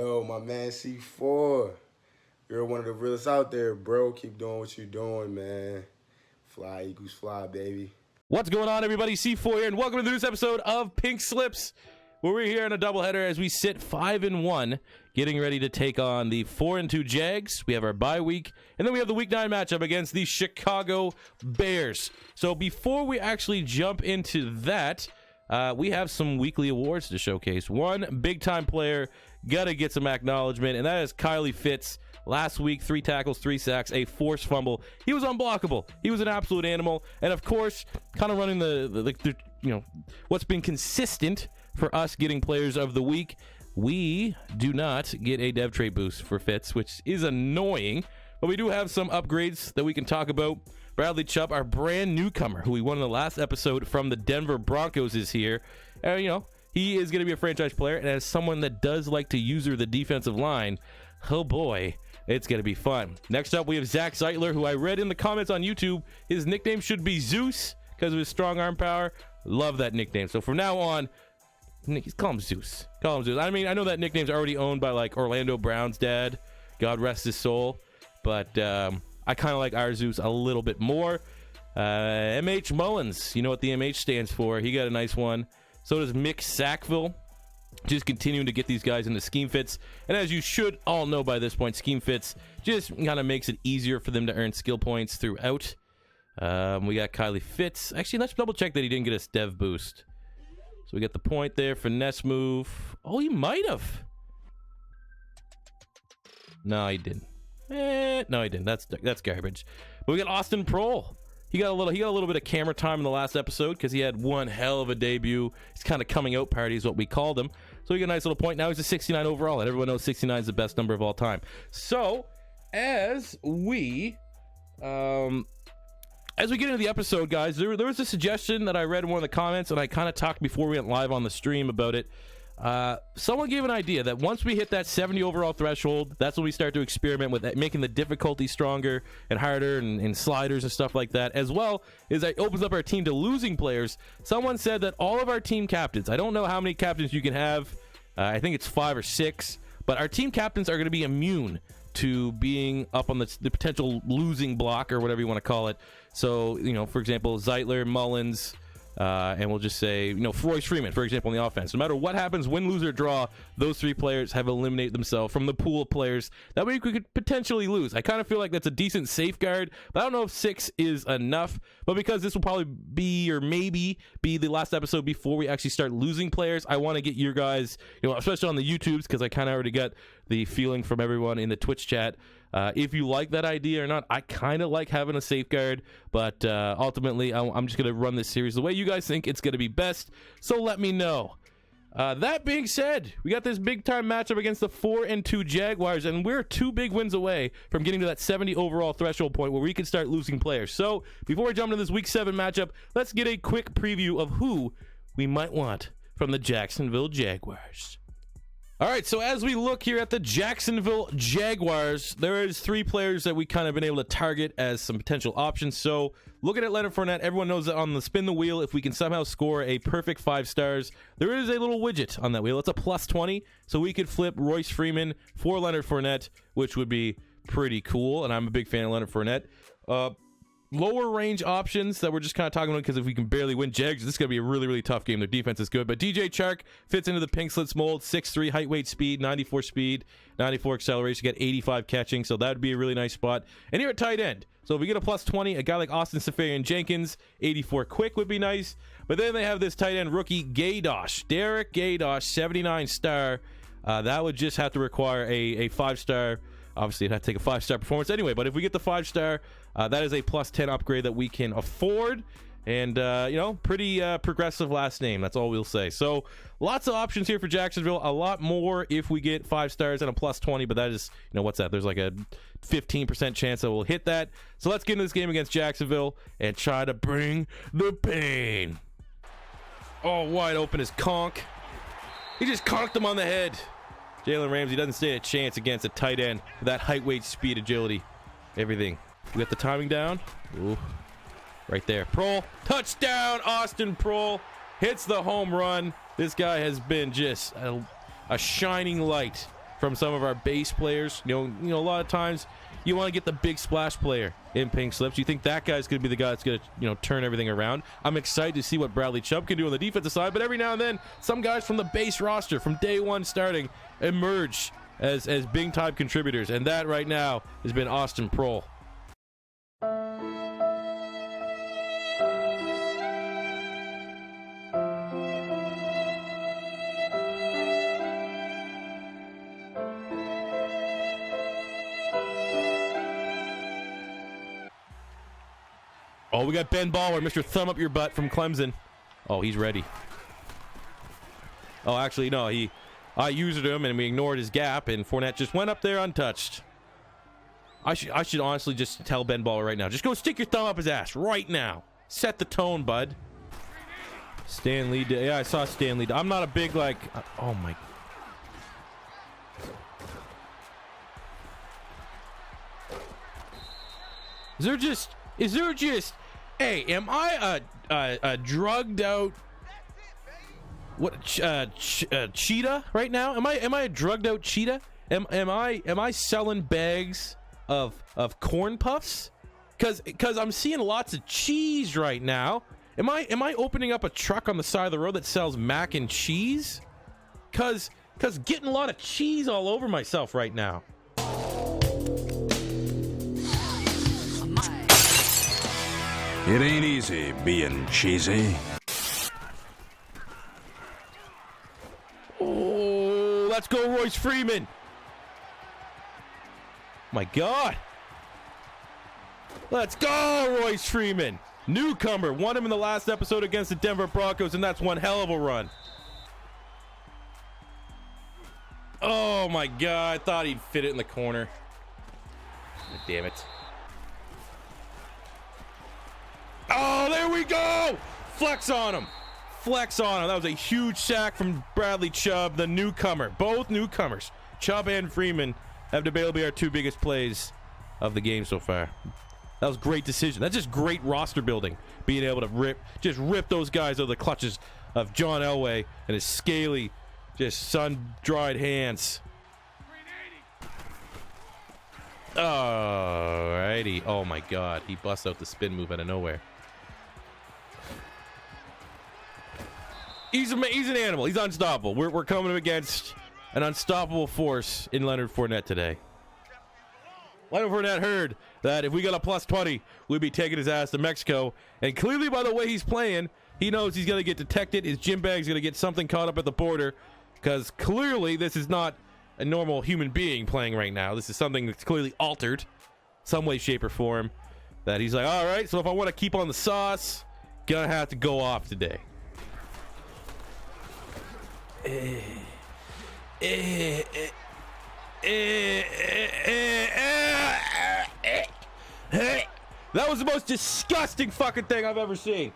Yo, my man C4. You're one of the realest out there, bro. Keep doing what you're doing, man. Fly, Eagles fly, baby. What's going on, everybody? C4 here, and welcome to the newest episode of Pink Slips, where we're here in a doubleheader as we sit 5-1, getting ready to take on the 4-2 Jags. We have our bye week, and then we have the Week 9 matchup against the Chicago Bears. So before we actually jump into that, we have some weekly awards to showcase. One big-time player, gotta get some acknowledgement, and that is Kylie Fitz. Last week, 3 tackles, 3 sacks, a forced fumble. He was unblockable. He was an absolute animal. And of course, kind of running the what's been consistent for us getting players of the week, we do not get a dev trait boost for Fitz, which is annoying. But we do have some upgrades that we can talk about. Bradley Chubb, our brand newcomer, who we won in the last episode from the Denver Broncos, is here. He is going to be a franchise player. And as someone that does like to user the defensive line, oh boy, it's going to be fun. Next up, we have Zack Cycler, who I read in the comments on YouTube. His nickname should be Zeus because of his strong arm power. Love that nickname. So from now on, call him Zeus. Call him Zeus. I mean, I know that nickname's already owned by like Orlando Brown's dad. God rest his soul. But I kind of like our Zeus a little bit more. MH Mullins. You know what the MH stands for. He got a nice one. So does Mick Sackville. Just continuing to get these guys into scheme fits. And as you should all know by this point, scheme fits just kind of makes it easier for them to earn skill points throughout. We got Kylie Fitz. Actually, let's double check that he didn't get a dev boost. So we got the point there. Finesse move. Oh, he might have. No, he didn't. No, he didn't. That's garbage. But we got Austin Prohl. He got a little bit of camera time in the last episode because he had one hell of a debut. He's kind of coming out party is what we called him. So he got a nice little point. Now he's a 69 overall, and everyone knows 69 is the best number of all time. So as we get into the episode, guys, there was a suggestion that I read in one of the comments, and I kind of talked before we went live on the stream about it. Someone gave an idea that once we hit that 70 overall threshold, that's when we start to experiment with making the difficulty stronger and harder and sliders and stuff like that, as well as it opens up our team to losing players. Someone said that all of our team captains, I don't know how many captains you can have, I think it's 5 or 6, but our team captains are going to be immune to being up on the potential losing block or whatever you want to call it. So, for example, Zeitler, Mullins, and we'll just say, Royce Freeman, for example, in the offense. No matter what happens, win, lose, or draw, those 3 players have eliminated themselves from the pool of players that we could potentially lose. I kind of feel like that's a decent safeguard, but I don't know if 6 is enough. But because this will probably be, or maybe be, the last episode before we actually start losing players, I want to get your guys, especially on the YouTubes, because I kind of already got the feeling from everyone in the Twitch chat. If you like that idea or not, I kind of like having a safeguard, but ultimately, I'm just going to run this series the way you guys think it's going to be best, so let me know. That being said, we got this big-time matchup against the 4-2 Jaguars, and we're 2 big wins away from getting to that 70 overall threshold point where we can start losing players. So, before we jump into this Week 7 matchup, let's get a quick preview of who we might want from the Jacksonville Jaguars. All right, so as we look here at the Jacksonville Jaguars, there is 3 players that we kind of been able to target as some potential options. So looking at Leonard Fournette, everyone knows that on the spin the wheel, if we can somehow score a perfect 5 stars, there is a little widget on that wheel. It's a plus 20, so we could flip Royce Freeman for Leonard Fournette, which would be pretty cool, and I'm a big fan of Leonard Fournette. Lower range options that we're just kind of talking about because if we can barely win Jags, this is going to be a really, really tough game. Their defense is good. But DJ Chark fits into the pink slits mold. 6'3", height, weight, speed, 94 speed, 94 acceleration, get 85 catching. So that would be a really nice spot. And here at tight end. So if we get a plus 20, a guy like Austin Seferian-Jenkins, 84 quick would be nice. But then they have this tight end rookie, Gaydosh. Derek Gaydosh, 79 star. That would just have to require a 5-star. Obviously, it'd have to take a 5-star performance anyway, but if we get the 5-star, that is a plus 10 upgrade that we can afford. And, pretty progressive last name. That's all we'll say. So, lots of options here for Jacksonville. A lot more if we get 5 stars and a plus 20, but that is, what's that? There's like a 15% chance that we'll hit that. So, let's get into this game against Jacksonville and try to bring the pain. Oh, wide open is Conk. He just conked him on the head. Jalen Ramsey doesn't stand a chance against a tight end with that height, weight, speed, agility, everything. We got the timing down. Ooh, right there. Prohl, touchdown, Austin Prohl hits the home run. This guy has been just a shining light from some of our base players. You know, a lot of times you want to get the big splash player in pink slips. You think that guy's going to be the guy that's going to, turn everything around. I'm excited to see what Bradley Chubb can do on the defensive side, but every now and then, some guys from the base roster, from day one starting, emerge as big-time contributors, and that right now has been Austin Prohl. Oh, we got Ben Baller, Mr. Thumb Up Your Butt from Clemson. Oh, he's ready. Oh, actually, no, I used him, and we ignored his gap, and Fournette just went up there untouched. I should honestly just tell Ben Baller right now, just go stick your thumb up his ass right now. Set the tone, bud. Stanley, yeah, I saw Stanley. I'm not a big, oh my. Is there just, hey, am I a drugged out, cheetah right now? Am I a drugged out cheetah? Am I selling bags of corn puffs? Cause I'm seeing lots of cheese right now. Am I opening up a truck on the side of the road that sells mac and cheese? Cause getting a lot of cheese all over myself right now. It ain't easy being cheesy. Oh, let's go, Royce Freeman. My God. Let's go, Royce Freeman. Newcomer. Won him in the last episode against the Denver Broncos, and that's one hell of a run. Oh, my God. I thought he'd fit it in the corner. Damn it. Oh, there we go! Flex on him. Flex on him. That was a huge sack from Bradley Chubb, the newcomer. Both newcomers. Chubb and Freeman have debatably be our two biggest plays of the game so far. That was a great decision. That's just great roster building. Being able to rip those guys out of the clutches of John Elway and his scaly, just sun-dried hands. Alrighty. Oh, my God. He busts out the spin move out of nowhere. He's an animal. He's unstoppable. We're coming against an unstoppable force in Leonard Fournette today. Leonard Fournette heard that if we got a plus 20, we'd be taking his ass to Mexico. And clearly, by the way he's playing, he knows he's going to get detected. His gym bag's going to get something caught up at the border. Because clearly, this is not a normal human being playing right now. This is something that's clearly altered, some way, shape, or form. That he's like, all right, so if I want to keep on the sauce, gonna have to go off today. That was the most disgusting fucking thing I've ever seen.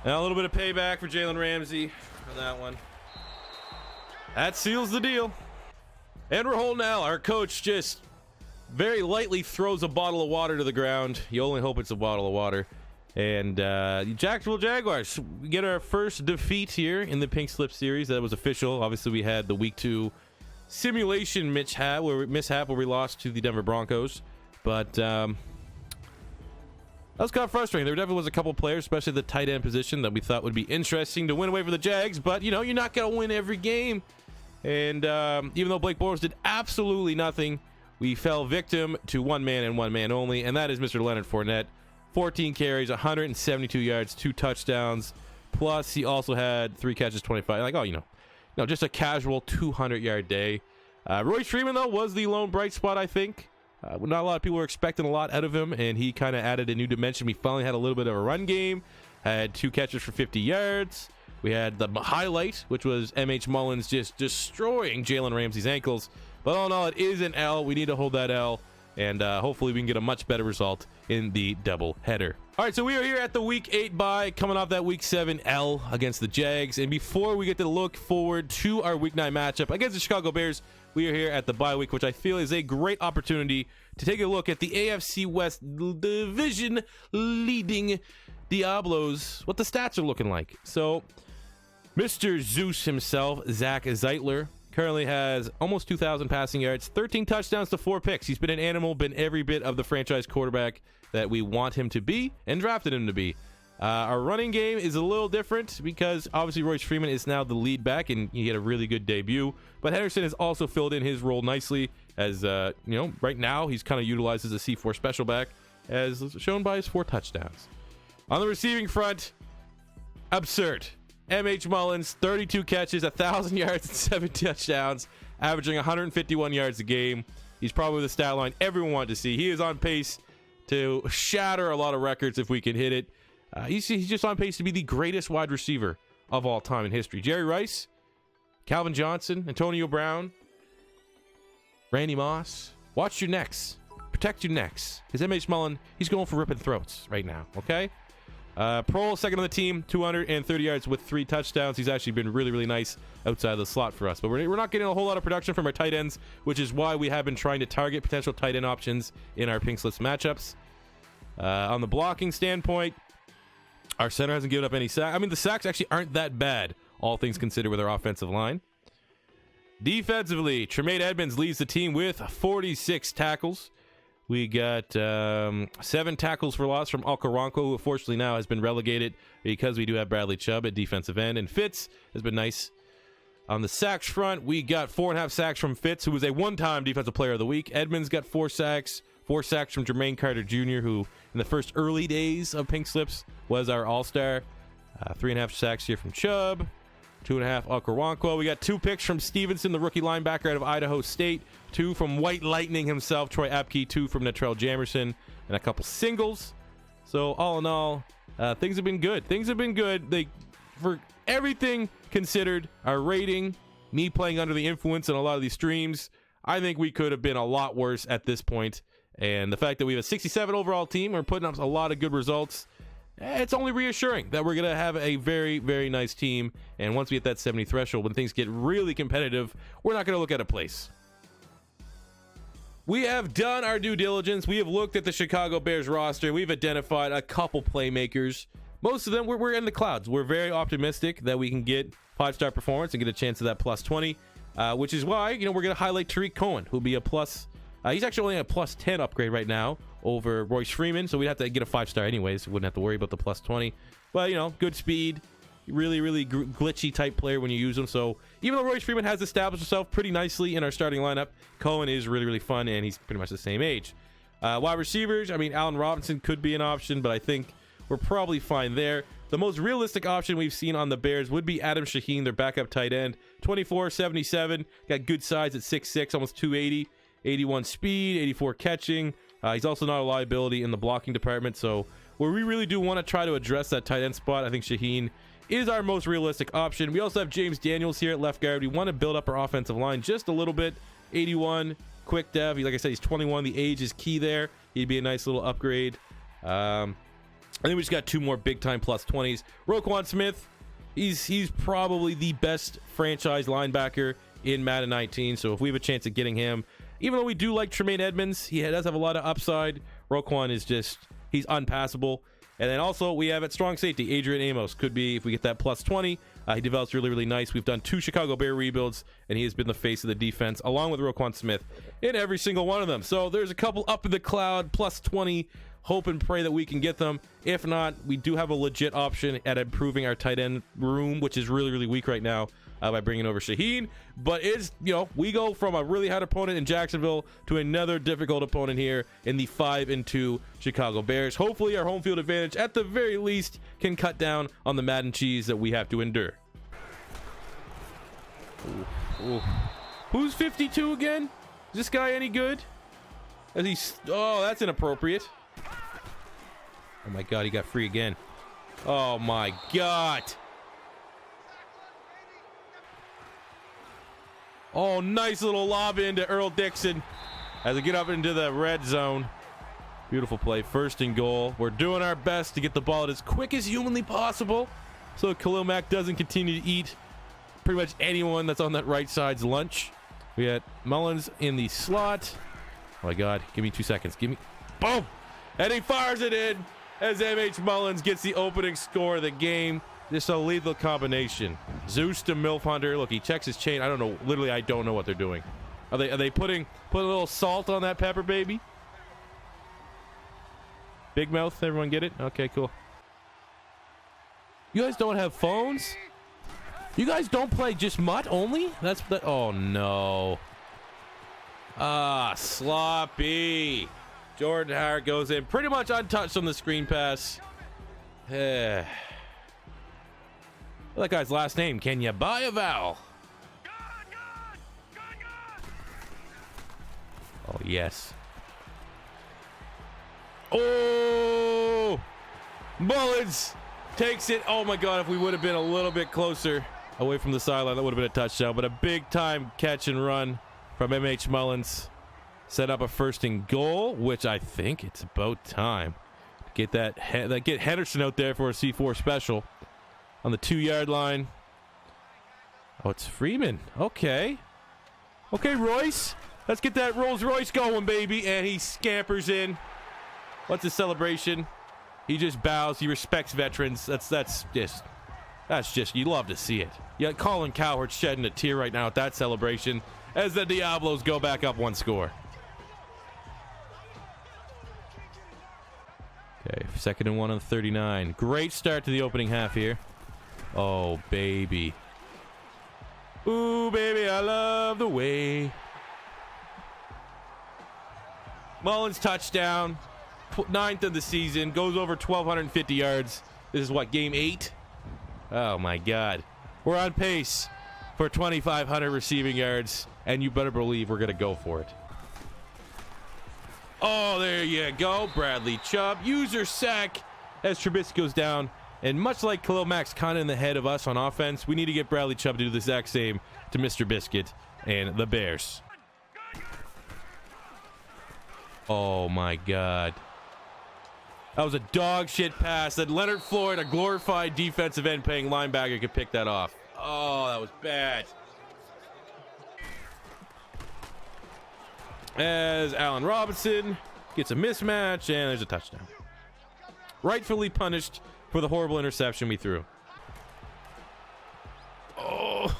Now a little bit of payback for Jalen Ramsey on that one. That seals the deal. And we're holding L. Our coach just very lightly throws a bottle of water to the ground. You only hope it's a bottle of water. And Jacksonville Jaguars get our first defeat here in the Pink Slip series. That was official. Obviously, we had the Week 2 simulation mishap where we lost to the Denver Broncos. But that was kind of frustrating. There definitely was a couple players, especially the tight end position, that we thought would be interesting to win away for the Jags. But, you're not going to win every game. And even though Blake Bortles did absolutely nothing, we fell victim to one man and one man only, and that is Mr. Leonard Fournette. 14 carries, 172 yards, 2 touchdowns. Plus, he also had 3 catches, 25. Just a casual 200-yard day. Royce Freeman, though, was the lone bright spot, I think. Not a lot of people were expecting a lot out of him, and he kind of added a new dimension. We finally had a little bit of a run game, had 2 catches for 50 yards. We had the highlight, which was M.H. Mullins just destroying Jalen Ramsey's ankles. But all in all, it is an L. We need to hold that L and hopefully we can get a much better result in the double header. All right, so we are here at the Week 8 bye, coming off that Week 7 L against the Jags. And before we get to look forward to our Week 9 matchup against the Chicago Bears, we are here at the bye week, which I feel is a great opportunity to take a look at the AFC West division leading Diablos, what the stats are looking like. So, Mr. Zeus himself, Zack Cycler, currently has almost 2,000 passing yards, 13 touchdowns to 4 picks. He's been an animal, been every bit of the franchise quarterback that we want him to be and drafted him to be. Our running game is a little different because obviously Royce Freeman is now the lead back and he had a really good debut. But Henderson has also filled in his role nicely as, right now he's kind of utilized as a C4 special back as shown by his 4 touchdowns. On the receiving front, absurd. M.H. Mullins, 32 catches, 1,000 yards, and 7 touchdowns, averaging 151 yards a game. He's probably the stat line everyone wanted to see. He is on pace to shatter a lot of records if we can hit it. He's just on pace to be the greatest wide receiver of all time in history. Jerry Rice, Calvin Johnson, Antonio Brown, Randy Moss. Watch your necks. Protect your necks. Because M.H. Mullen, he's going for ripping throats right now, okay? Prohl, second on the team, 230 yards with 3 touchdowns. He's actually been really, really nice outside of the slot for us. But we're not getting a whole lot of production from our tight ends, which is why we have been trying to target potential tight end options in our pink slips matchups. On the blocking standpoint, our center hasn't given up any sacks. I mean, the sacks actually aren't that bad, all things considered, with our offensive line. Defensively, Tremaine Edmonds leads the team with 46 tackles. We got 7 tackles for loss from Okoronkwo, who unfortunately now has been relegated because we do have Bradley Chubb at defensive end. And Fitz has been nice. On the sacks front, we got 4.5 sacks from Fitz, who was a one-time Defensive Player of the Week. Edmonds got 4 sacks. 4 sacks from Jermaine Carter Jr., who in the first early days of Pink Slips was our all-star. 3.5 sacks here from Chubb. 2.5 Okoronkwo. We got 2 picks from Stevenson, the rookie linebacker out of Idaho State. 2 from White Lightning himself, Troy Apke. 2 from Natrell Jamerson. And a couple singles. So all in all, things have been good. Things have been good. For everything considered, our rating, me playing under the influence in a lot of these streams, I think we could have been a lot worse at this point. And the fact that we have a 67 overall team, we're putting up a lot of good results. It's only reassuring that we're going to have a very, very nice team. And once we hit that 70 threshold, when things get really competitive, we're not going to look at a place. We have done our due diligence. We have looked at the Chicago Bears roster. We've identified a couple playmakers. Most of them, we're in the clouds. We're very optimistic that we can get 5-star performance and get a chance of that plus 20, which is why, we're going to highlight Tariq Cohen, who'll be a plus. He's actually only a plus 10 upgrade right now over Royce Freeman, so we'd have to get a 5-star anyways. We wouldn't have to worry about the plus 20. But, good speed, really, really glitchy type player when you use him. So even though Royce Freeman has established himself pretty nicely in our starting lineup, Cohen is really, really fun, and he's pretty much the same age. Wide receivers, Allen Robinson could be an option, but I think we're probably fine there. The most realistic option we've seen on the Bears would be Adam Shaheen, their backup tight end. 24-77, got good size at 6'6", almost 280. 81 speed, 84 catching. He's also not a liability in the blocking department. So where we really do want to try to address that tight end spot, I think Shaheen is our most realistic option. We also have James Daniels here at left guard. We want to build up our offensive line just a little bit. 81, quick dev. Like I said, he's 21. The age is key there. He'd be a nice little upgrade. And then we just got 2 more big-time plus 20s. Roquan Smith, he's probably the best franchise linebacker in Madden 19. So if we have a chance at getting him, even though we do like Tremaine Edmonds, he does have a lot of upside. Roquan is he's unpassable. And then also we have at strong safety, Adrian Amos. Could be, if we get that plus 20, he develops really, really nice. We've done 2 Chicago Bear rebuilds, and he has been the face of the defense, along with Roquan Smith, in every single one of them. So there's a couple up in the cloud, plus 20. Hope and pray that we can get them. If not, we do have a legit option at improving our tight end room, which is really, really weak right now, by bringing over Shaheen. But it's, we go from a really hard opponent in Jacksonville to another difficult opponent here in the 5-2 Chicago Bears. Hopefully our home field advantage, at the very least, can cut down on the Madden cheese that we have to endure. Ooh. Who's 52 again? Is this guy any good? Oh, that's inappropriate. Oh my God, he got free again. Oh my God. Oh, nice little lob into Earl Dixon. as they get up into the red zone. Beautiful play, 1st and goal. We're doing our best to get the ball out as quick as humanly possible so Khalil Mack doesn't continue to eat pretty much anyone that's on that right side's lunch. We got Mullins in the slot. Oh my God, give me 2 seconds. Give me, boom! And he fires it in as MH Mullins gets the opening score of the game. Just a lethal combination. Zeus to Milf Hunter. Look, he checks his chain. I don't know. Literally, I don't know what they're doing. Are they putting a little salt on that pepper, baby? Big mouth. Everyone get it? Okay, cool. You guys don't have phones? You guys don't play just Mutt only? That's the. Oh no. Sloppy. Jordan Howard goes in pretty much untouched on the screen pass. That guy's last name. Can you buy a vowel? Oh, yes. Oh! Mullins takes it. Oh, my God. If we would have been a little bit closer away from the sideline, that would have been a touchdown. But a big-time catch and run from MH Mullins. Set up a 1st and goal, which I think it's about time to get Henderson out there for a C4 special on the 2-yard line. Oh, it's Freeman. Okay, Royce, let's get that Rolls Royce going, baby. And he scampers in. What's his celebration? He just bows. He respects veterans. That's just you love to see it. Yeah, Colin Cowherd shedding a tear right now at that celebration as the Diablos go back up 1 score. Okay, 2nd and 1 on 39. Great start to the opening half here. Oh, baby. Ooh, baby, I love the way. Mullins touchdown. 9th of the season. Goes over 1,250 yards. This is what, game 8? Oh, my God. We're on pace for 2,500 receiving yards. And you better believe we're going to go for it. Oh, there you go. Bradley Chubb. User sack as Trubisky goes down. And much like Khalil Mack's kind of in the head of us on offense, we need to get Bradley Chubb to do the exact same to Mr. Biscuit and the Bears. Oh, my God. That was a dog shit pass that Leonard Floyd, a glorified defensive end paying linebacker, could pick that off. Oh, that was bad. As Allen Robinson gets a mismatch, and there's a touchdown. Rightfully punished for the horrible interception we threw. Oh.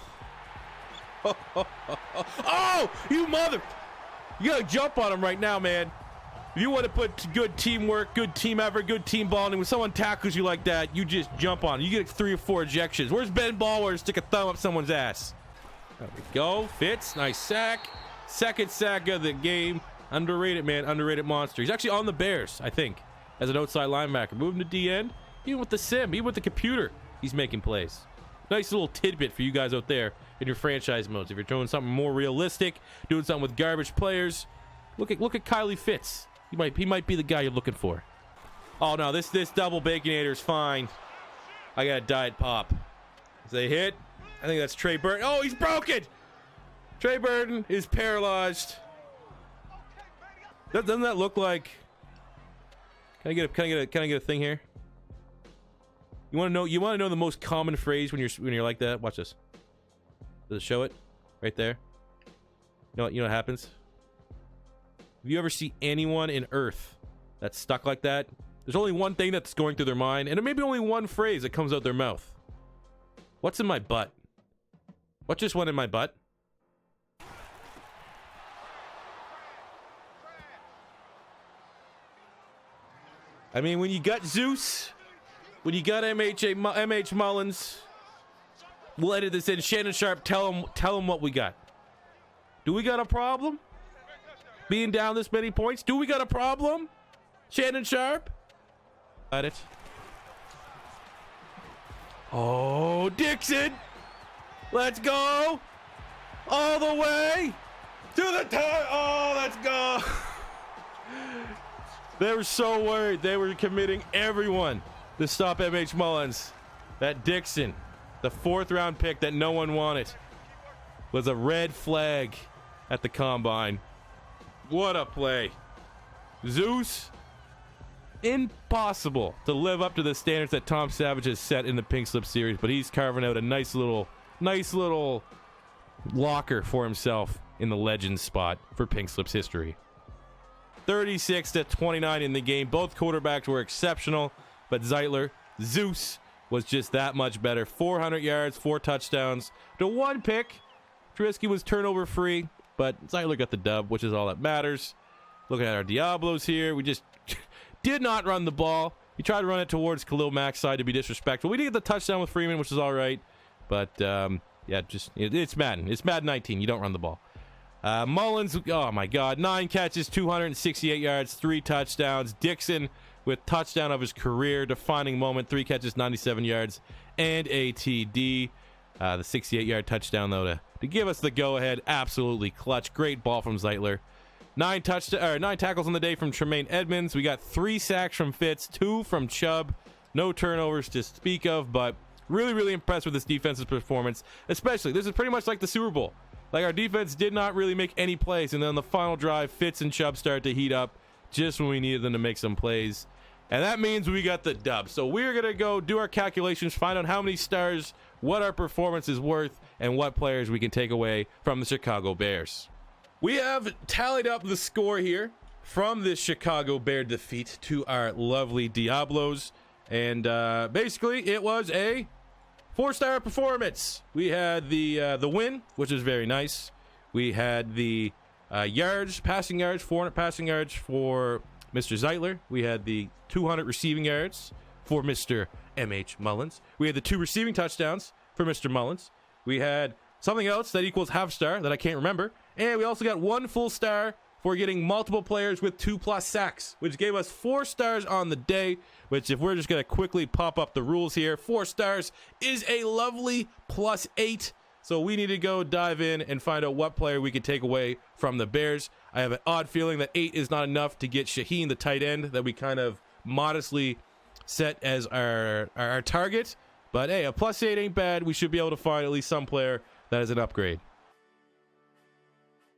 Oh, you mother. You gotta jump on him right now, man. If you want to put good teamwork, good team effort, good team bonding, when someone tackles you like that, you just jump on. You get 3 or 4 ejections. Where's Ben Ballward to stick a thumb up someone's ass? There we go. Fitz, nice sack. 2nd sack of the game. Underrated, man. Underrated monster. He's actually on the Bears, I think, as an outside linebacker. Moving to D end. Even with the sim, even with the computer, he's making plays. Nice little tidbit for you guys out there in your franchise modes. If you're doing something more realistic, doing something with garbage players, look at Kylie Fitz. He might be the guy you're looking for. Oh no, this double baconator is fine. I got a diet pop. As they hit, I think that's Trey Burton. Oh, he's broken. Trey Burton is paralyzed. Doesn't that look like? Can I get a thing here? You want to know the most common phrase when you're like that? Watch this. Does it show it right there? You know what happens? If you ever see anyone in Earth that's stuck like that, there's only one thing that's going through their mind, and it may be only one phrase that comes out their mouth. What's in my butt? What just went in my butt? I mean, when you got Zeus, when you got MH Mullins, we'll edit this in. Shannon Sharp, tell him what we got. Do we got a problem? Being down this many points? Do we got a problem? Shannon Sharp? Got it. Oh, Dixon! Let's go! All the way to the top! Oh, let's go! They were so worried. They were committing everyone to stop MH Mullins. That Dixon, the 4th round pick that no one wanted, was a red flag at the combine. What a play. Zeus. Impossible to live up to the standards that Tom Savage has set in the Pink Slip series, but he's carving out a nice little locker for himself in the Legends spot for Pink Slip's history. 36-29 in the game. Both quarterbacks were exceptional, but Zeus was just that much better. 400 yards, 4 touchdowns to 1 pick. Trubisky was turnover free, but Zeitler got the dub, which is all that matters. Looking at our Diablos here, we just did not run the ball. He tried to run it towards Khalil Mack's side to be disrespectful. We did get the touchdown with Freeman, which is all right. But, yeah, it's Madden. It's Madden 19. You don't run the ball. Mullins, oh, my God. 9 catches, 268 yards, 3 touchdowns. Dixon with touchdown of his career, defining moment. 3 catches, 97 yards, and a TD. The 68-yard touchdown, though, to give us the go-ahead. Absolutely clutch. Great ball from Zeitler. 9 tackles on the day from Tremaine Edmonds. We got 3 sacks from Fitz, 2 from Chubb. No turnovers to speak of, but really, really impressed with this defensive performance. Especially, this is pretty much like the Super Bowl. Like, our defense did not really make any plays, and then on the final drive, Fitz and Chubb started to heat up just when we needed them to make some plays. And that means we got the dub. So we're going to go do our calculations, find out how many stars, what our performance is worth, and what players we can take away from the Chicago Bears. We have tallied up the score here from this Chicago Bear defeat to our lovely Diablos. And basically, it was a 4-star performance. We had the win, which is very nice. We had the passing yards, 400 passing yards for Mr. Zeitler. We had the 200 receiving yards for Mr. M.H. Mullins. We had the 2 receiving touchdowns for Mr. Mullins. We had something else that equals half star that I can't remember. And we also got 1 full star for getting multiple players with 2+ sacks, which gave us 4 stars on the day, which if we're just going to quickly pop up the rules here, 4 stars is a lovely +8. So we need to go dive in and find out what player we can take away from the Bears. I have an odd feeling that 8 is not enough to get Shaheen, the tight end, that we kind of modestly set as our target. But hey, a +8 ain't bad. We should be able to find at least some player that is an upgrade.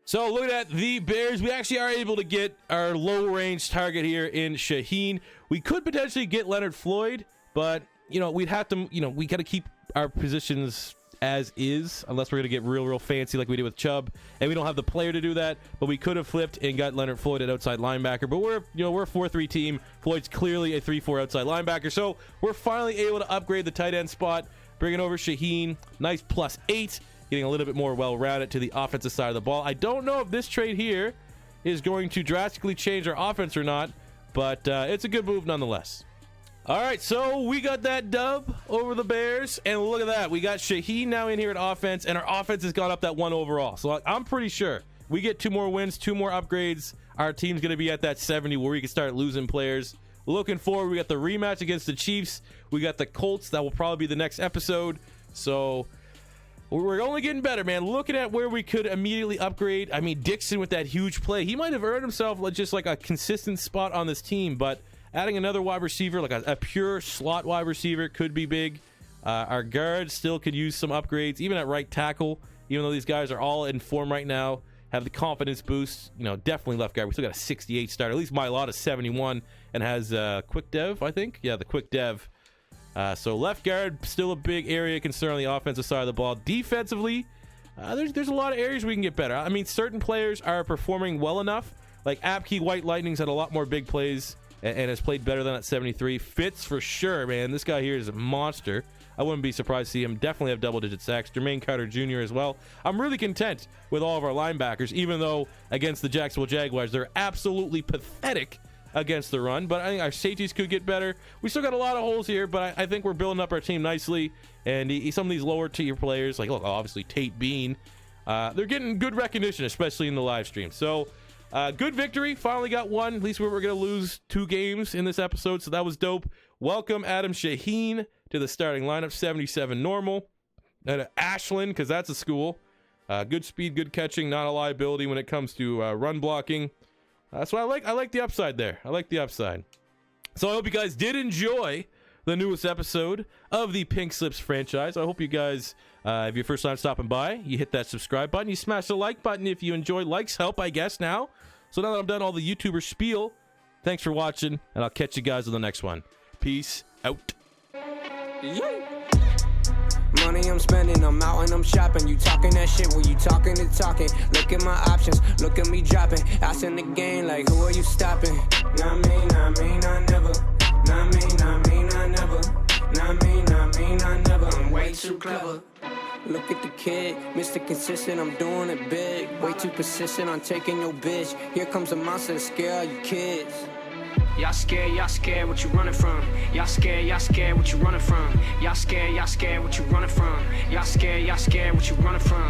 So looking at the Bears, we actually are able to get our low-range target here in Shaheen. We could potentially get Leonard Floyd, but, we'd have to, we got to keep our positions as is, unless we're going to get real fancy like we did with Chubb, and we don't have the player to do that, but we could have flipped and got Leonard Floyd at outside linebacker, but we're a 4-3 team. Floyd's clearly a 3-4 outside linebacker, so we're finally able to upgrade the tight end spot, bringing over Shaheen, nice +8, getting a little bit more well-rounded to the offensive side of the ball. I don't know if this trade here is going to drastically change our offense or not, but it's a good move nonetheless. All right, so we got that dub over the Bears, and look at that. We got Shaheen now in here at offense, and our offense has gone up that 1 overall. So I'm pretty sure we get 2 more wins, 2 more upgrades. Our team's going to be at that 70 where we can start losing players. Looking forward, we got the rematch against the Chiefs. We got the Colts. That will probably be the next episode. So we're only getting better, man. Looking at where we could immediately upgrade. I mean, Dixon with that huge play. He might have earned himself just like a consistent spot on this team, but adding another wide receiver, like a pure slot wide receiver, could be big. Our guards still could use some upgrades, even at right tackle, even though these guys are all in form right now, have the confidence boost. Definitely left guard. We still got a 68 starter. At least my lot is 71 and has quick dev, I think. Yeah, the quick dev. So left guard, still a big area of concern on the offensive side of the ball. Defensively, there's a lot of areas we can get better. I mean, certain players are performing well enough. Like Apke White Lightning's had a lot more big plays and has played better than at 73. Fitz for sure, man. This guy here is a monster. I wouldn't be surprised to see him definitely have double-digit sacks. Jermaine Carter Jr. as well. I'm really content with all of our linebackers, even though against the Jacksonville Jaguars, they're absolutely pathetic against the run. But I think our safeties could get better. We still got a lot of holes here, but I think we're building up our team nicely. And some of these lower-tier players, like obviously Tate Bean, they're getting good recognition, especially in the live stream. So good victory. Finally got one. At least we were going to lose 2 games in this episode, so that was dope. Welcome Adam Shaheen to the starting lineup. 77 normal. And Ashland, because that's a school. Good speed, good catching, not a liability when it comes to run blocking. So I like the upside there. I like the upside. So I hope you guys did enjoy the newest episode of the Pink Slips franchise. I hope you guys, if your first time stopping by, you hit that subscribe button, you smash the like button if you enjoy. Likes help, I guess, now. So now that I'm done all the YouTuber spiel, thanks for watching, and I'll catch you guys on the next one. Peace out. Money I'm spending, I'm out and I'm shopping. You talking that shit, well you talking the talking. Look at my options, look at me dropping. Ass in the game, like who are you stopping? Not me, not me, not never. Not me, not me, not never. Not me, not me, not never. I'm way too clever. Look at the kid, Mr. Consistent, I'm doing it big. Way too persistent on taking your bitch. Here comes a monster to scare all you kids. Y'all scared, what you running from? Y'all scared, what you running from? Y'all scared, what you running from? Y'all scared, what you running from?